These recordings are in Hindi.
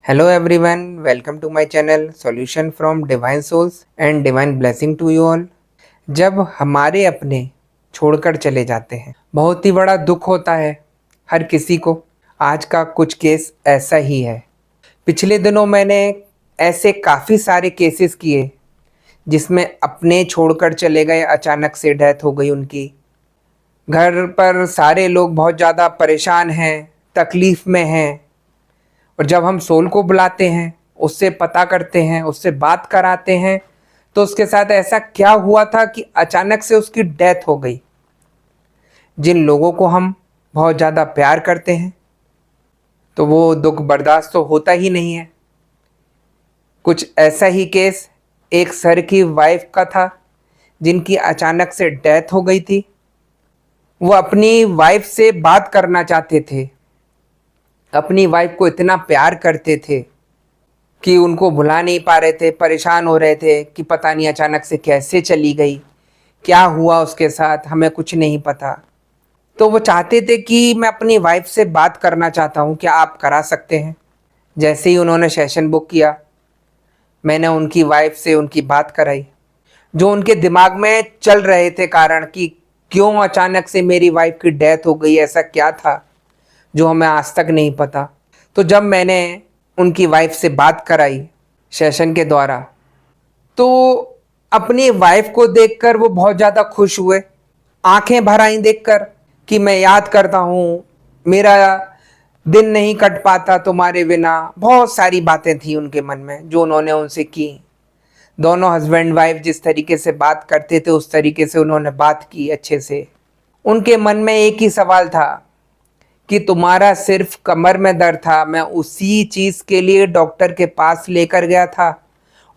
Hello everyone, welcome to my channel Solution from Divine Souls and Divine Blessing to you all। जब हमारे अपने छोड़कर चले जाते हैं बहुत ही बड़ा दुख होता है हर किसी को। आज का कुछ केस ऐसा ही है। पिछले दिनों मैंने ऐसे काफ़ी सारे केसेस किए जिसमें अपने छोड़कर चले गए, अचानक से डेथ हो गई उनकी। घर पर सारे लोग बहुत ज़्यादा परेशान हैं, तकलीफ़ में हैं। और जब हम सोल को बुलाते हैं, उससे पता करते हैं, उससे बात कराते हैं, तो उसके साथ ऐसा क्या हुआ था कि अचानक से उसकी डेथ हो गई। जिन लोगों को हम बहुत ज़्यादा प्यार करते हैं तो वो दुख बर्दाश्त तो होता ही नहीं है। कुछ ऐसा ही केस एक सर की वाइफ का था जिनकी अचानक से डेथ हो गई थी। वो अपनी वाइफ से बात करना चाहते थे, अपनी वाइफ को इतना प्यार करते थे कि उनको भुला नहीं पा रहे थे, परेशान हो रहे थे कि पता नहीं अचानक से कैसे चली गई, क्या हुआ उसके साथ, हमें कुछ नहीं पता। तो वो चाहते थे कि मैं अपनी वाइफ से बात करना चाहता हूँ, क्या आप करा सकते हैं। जैसे ही उन्होंने सेशन बुक किया, मैंने उनकी वाइफ से उनकी बात कराई। जो उनके दिमाग में चल रहे थे कारण कि क्यों अचानक से मेरी वाइफ की डेथ हो गई, ऐसा क्या था जो हमें आज तक नहीं पता। तो जब मैंने उनकी वाइफ से बात कराई सेशन के द्वारा, तो अपनी वाइफ को देखकर वो बहुत ज़्यादा खुश हुए, आंखें भर आईं देखकर कि मैं याद करता हूँ, मेरा दिन नहीं कट पाता तुम्हारे बिना। बहुत सारी बातें थी उनके मन में जो उन्होंने उनसे की। दोनों हस्बैंड वाइफ जिस तरीके से बात करते थे उस तरीके से उन्होंने बात की अच्छे से। उनके मन में एक ही सवाल था कि तुम्हारा सिर्फ कमर में दर्द था, मैं उसी चीज़ के लिए डॉक्टर के पास लेकर गया था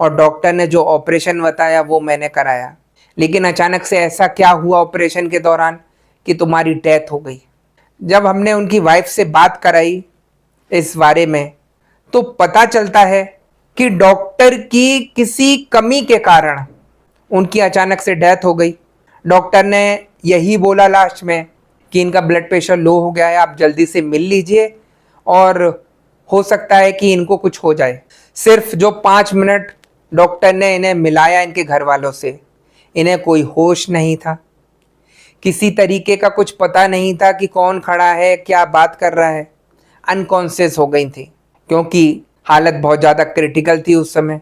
और डॉक्टर ने जो ऑपरेशन बताया वो मैंने कराया, लेकिन अचानक से ऐसा क्या हुआ ऑपरेशन के दौरान कि तुम्हारी डेथ हो गई। जब हमने उनकी वाइफ से बात कराई इस बारे में, तो पता चलता है कि डॉक्टर की किसी कमी के कारण उनकी अचानक से डेथ हो गई। डॉक्टर ने यही बोला लास्ट में कि इनका ब्लड प्रेशर लो हो गया है, आप जल्दी से मिल लीजिए और हो सकता है कि इनको कुछ हो जाए। सिर्फ जो 5 मिनट डॉक्टर ने इन्हें मिलाया इनके घर वालों से, इन्हें कोई होश नहीं था, किसी तरीके का कुछ पता नहीं था कि कौन खड़ा है, क्या बात कर रहा है। अनकॉन्शियस हो गई थी क्योंकि हालत बहुत ज़्यादा क्रिटिकल थी उस समय।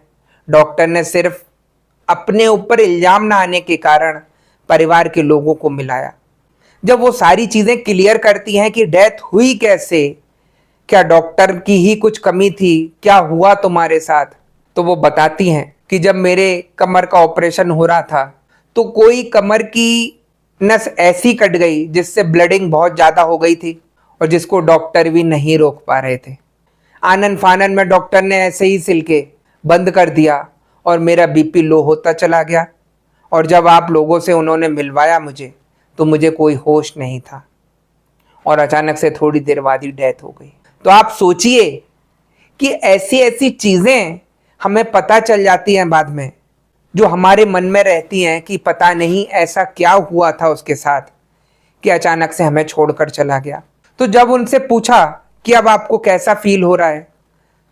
डॉक्टर ने सिर्फ अपने ऊपर इल्ज़ाम ना आने के कारण परिवार के लोगों को मिलाया। जब वो सारी चीज़ें क्लियर करती हैं कि डेथ हुई कैसे, क्या डॉक्टर की ही कुछ कमी थी, क्या हुआ तुम्हारे साथ, तो वो बताती हैं कि जब मेरे कमर का ऑपरेशन हो रहा था तो कोई कमर की नस ऐसी कट गई जिससे ब्लडिंग बहुत ज़्यादा हो गई थी और जिसको डॉक्टर भी नहीं रोक पा रहे थे। आनन फानन में डॉक्टर ने ऐसे ही सिल के बंद कर दिया और मेरा बीपी लो होता चला गया। और जब आप लोगों से उन्होंने मिलवाया मुझे, तो मुझे कोई होश नहीं था और अचानक से थोड़ी देर बाद ही डेथ हो गई। तो आप सोचिए कि ऐसी ऐसी चीज़ें हमें पता चल जाती हैं बाद में, जो हमारे मन में रहती हैं कि पता नहीं ऐसा क्या हुआ था उसके साथ कि अचानक से हमें छोड़कर चला गया। तो जब उनसे पूछा कि अब आपको कैसा फील हो रहा है,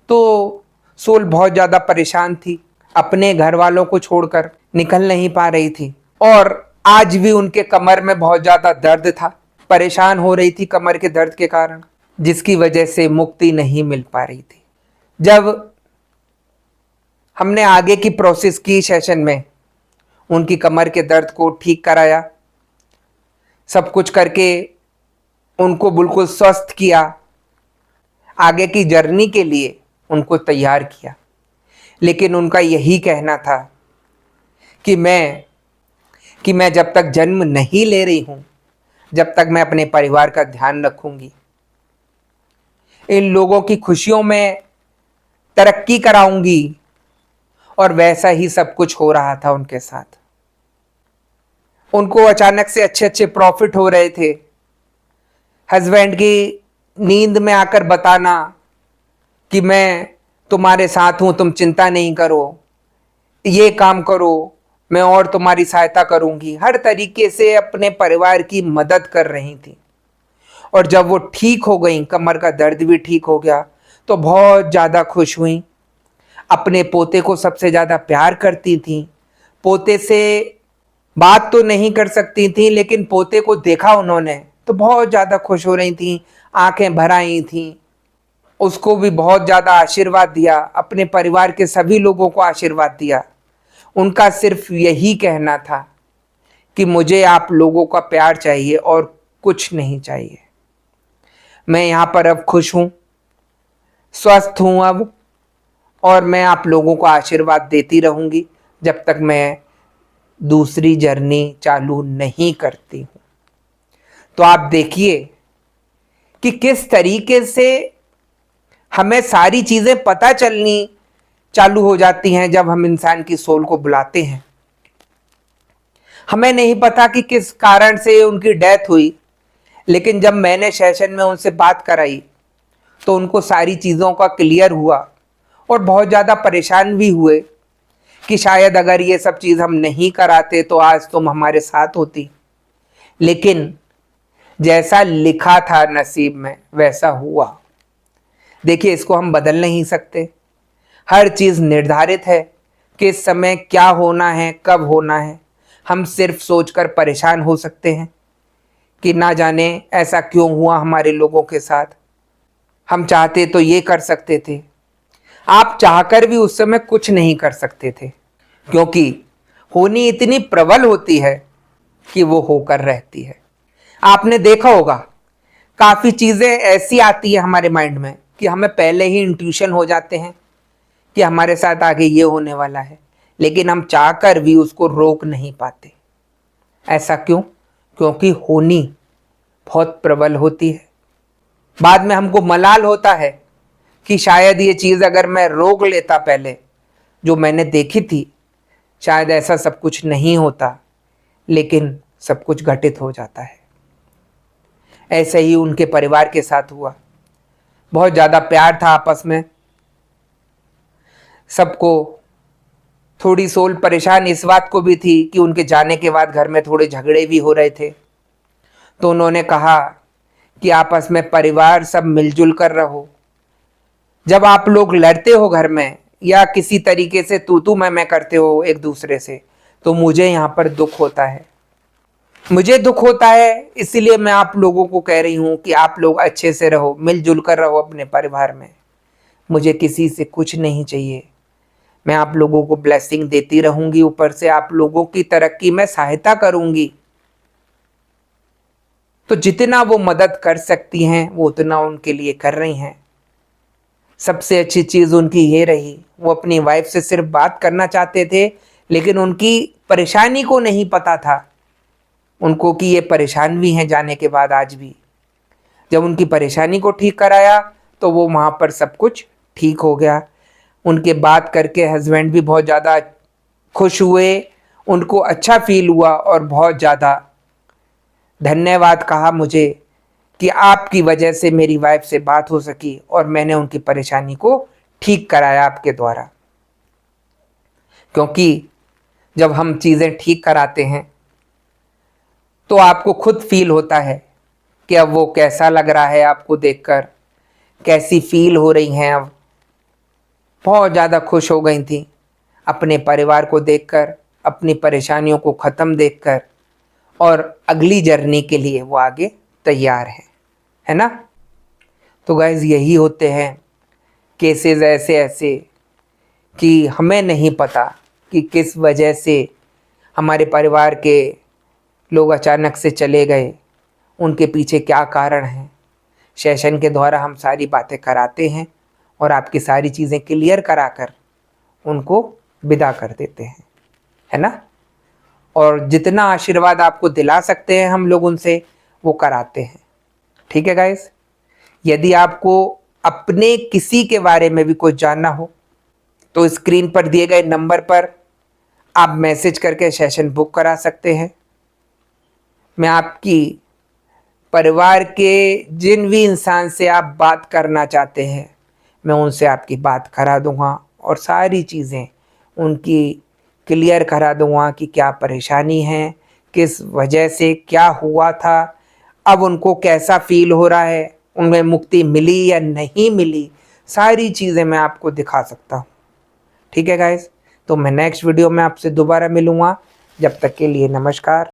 तो सोल बहुत ज़्यादा परेशान थी, अपने घर वालों को छोड़कर निकल नहीं पा रही थी और आज भी उनके कमर में बहुत ज़्यादा दर्द था, परेशान हो रही थी कमर के दर्द के कारण, जिसकी वजह से मुक्ति नहीं मिल पा रही थी। जब हमने आगे की प्रोसेस की सेशन में, उनकी कमर के दर्द को ठीक कराया, सब कुछ करके उनको बिल्कुल स्वस्थ किया, आगे की जर्नी के लिए उनको तैयार किया। लेकिन उनका यही कहना था कि मैं जब तक जन्म नहीं ले रही हूँ, जब तक मैं अपने परिवार का ध्यान रखूंगी, इन लोगों की खुशियों में तरक्की कराऊंगी। और वैसा ही सब कुछ हो रहा था उनके साथ। उनको अचानक से अच्छे अच्छे प्रॉफिट हो रहे थे। हस्बैंड की नींद में आकर बताना कि मैं तुम्हारे साथ हूँ, तुम चिंता नहीं करो, ये काम करो, मैं और तुम्हारी सहायता करूंगी। हर तरीके से अपने परिवार की मदद कर रही थी। और जब वो ठीक हो गई, कमर का दर्द भी ठीक हो गया, तो बहुत ज़्यादा खुश हुई। अपने पोते को सबसे ज़्यादा प्यार करती थी। पोते से बात तो नहीं कर सकती थी, लेकिन पोते को देखा उन्होंने तो बहुत ज़्यादा खुश हो रही थी, आंखें भर आई थी। उसको भी बहुत ज़्यादा आशीर्वाद दिया, अपने परिवार के सभी लोगों को आशीर्वाद दिया। उनका सिर्फ यही कहना था कि मुझे आप लोगों का प्यार चाहिए और कुछ नहीं चाहिए। मैं यहाँ पर अब खुश हूँ, स्वस्थ हूँ अब, और मैं आप लोगों को आशीर्वाद देती रहूँगी जब तक मैं दूसरी जर्नी चालू नहीं करती हूँ। तो आप देखिए कि किस तरीके से हमें सारी चीज़ें पता चलनी चालू हो जाती हैं जब हम इंसान की सोल को बुलाते हैं। हमें नहीं पता कि किस कारण से उनकी डेथ हुई, लेकिन जब मैंने सेशन में उनसे बात कराई तो उनको सारी चीज़ों का क्लियर हुआ और बहुत ज़्यादा परेशान भी हुए कि शायद अगर ये सब चीज़ हम नहीं कराते तो आज तुम हमारे साथ होती। लेकिन जैसा लिखा था नसीब में वैसा हुआ। देखिए, इसको हम बदल नहीं सकते। हर चीज़ निर्धारित है, किस समय क्या होना है, कब होना है। हम सिर्फ सोचकर परेशान हो सकते हैं कि ना जाने ऐसा क्यों हुआ हमारे लोगों के साथ। हम चाहते तो ये कर सकते थे, आप चाहकर भी उस समय कुछ नहीं कर सकते थे, क्योंकि होनी इतनी प्रबल होती है कि वो होकर रहती है। आपने देखा होगा काफ़ी चीज़ें ऐसी आती है हमारे माइंड में कि हमें पहले ही इंट्यूशन हो जाते हैं कि हमारे साथ आगे ये होने वाला है, लेकिन हम चाहकर भी उसको रोक नहीं पाते। ऐसा क्यों? क्योंकि होनी बहुत प्रबल होती है। बाद में हमको मलाल होता है कि शायद ये चीज़ अगर मैं रोक लेता पहले, जो मैंने देखी थी, शायद ऐसा सब कुछ नहीं होता, लेकिन सब कुछ घटित हो जाता है। ऐसे ही उनके परिवार के साथ हुआ। बहुत ज़्यादा प्यार था आपस में सबको। थोड़ी सोल परेशान इस बात को भी थी कि उनके जाने के बाद घर में थोड़े झगड़े भी हो रहे थे। तो उन्होंने कहा कि आपस में परिवार सब मिलजुल कर रहो। जब आप लोग लड़ते हो घर में या किसी तरीके से तू मैं करते हो एक दूसरे से, तो मुझे यहाँ पर दुख होता है। मुझे दुख होता है, इसीलिए मैं आप लोगों को कह रही हूँ कि आप लोग अच्छे से रहो, मिलजुल कर रहो अपने परिवार में। मुझे किसी से कुछ नहीं चाहिए। मैं आप लोगों को ब्लेसिंग देती रहूँगी, ऊपर से आप लोगों की तरक्की में सहायता करूँगी। तो जितना वो मदद कर सकती हैं वो उतना उनके लिए कर रही हैं। सबसे अच्छी चीज़ उनकी ये रही, वो अपनी वाइफ से सिर्फ बात करना चाहते थे, लेकिन उनकी परेशानी को नहीं पता था उनको कि ये परेशान भी हैं जाने के बाद आज भी। जब उनकी परेशानी को ठीक कराया तो वो वहाँ पर सब कुछ ठीक हो गया। उनके बात करके हस्बैंड भी बहुत ज़्यादा खुश हुए, उनको अच्छा फील हुआ और बहुत ज़्यादा धन्यवाद कहा मुझे कि आपकी वजह से मेरी वाइफ से बात हो सकी और मैंने उनकी परेशानी को ठीक कराया आपके द्वारा। क्योंकि जब हम चीज़ें ठीक कराते हैं तो आपको खुद फील होता है कि अब वो कैसा लग रहा है, आपको देखकर कैसी फील हो रही हैं। अब बहुत ज़्यादा खुश हो गई थी अपने परिवार को देखकर, अपनी परेशानियों को ख़त्म देखकर, और अगली जर्नी के लिए वो आगे तैयार है ना। तो गाइस, यही होते हैं केसेस ऐसे ऐसे कि हमें नहीं पता कि किस वजह से हमारे परिवार के लोग अचानक से चले गए, उनके पीछे क्या कारण है। सेशन के द्वारा हम सारी बातें कराते हैं और आपकी सारी चीज़ें क्लियर कराकर उनको विदा कर देते हैं, है ना। और जितना आशीर्वाद आपको दिला सकते हैं हम लोग उनसे, वो कराते हैं। ठीक है गाइस, यदि आपको अपने किसी के बारे में भी कुछ जानना हो तो स्क्रीन पर दिए गए नंबर पर आप मैसेज करके सेशन बुक करा सकते हैं। मैं आपकी परिवार के जिन भी इंसान से आप बात करना चाहते हैं, मैं उनसे आपकी बात करा दूंगा और सारी चीज़ें उनकी क्लियर करा दूंगा कि क्या परेशानी है, किस वजह से क्या हुआ था, अब उनको कैसा फील हो रहा है, उनमें मुक्ति मिली या नहीं मिली, सारी चीज़ें मैं आपको दिखा सकता हूँ। ठीक है गाइस, तो मैं नेक्स्ट वीडियो में आपसे दोबारा मिलूँगा। जब तक के लिए नमस्कार।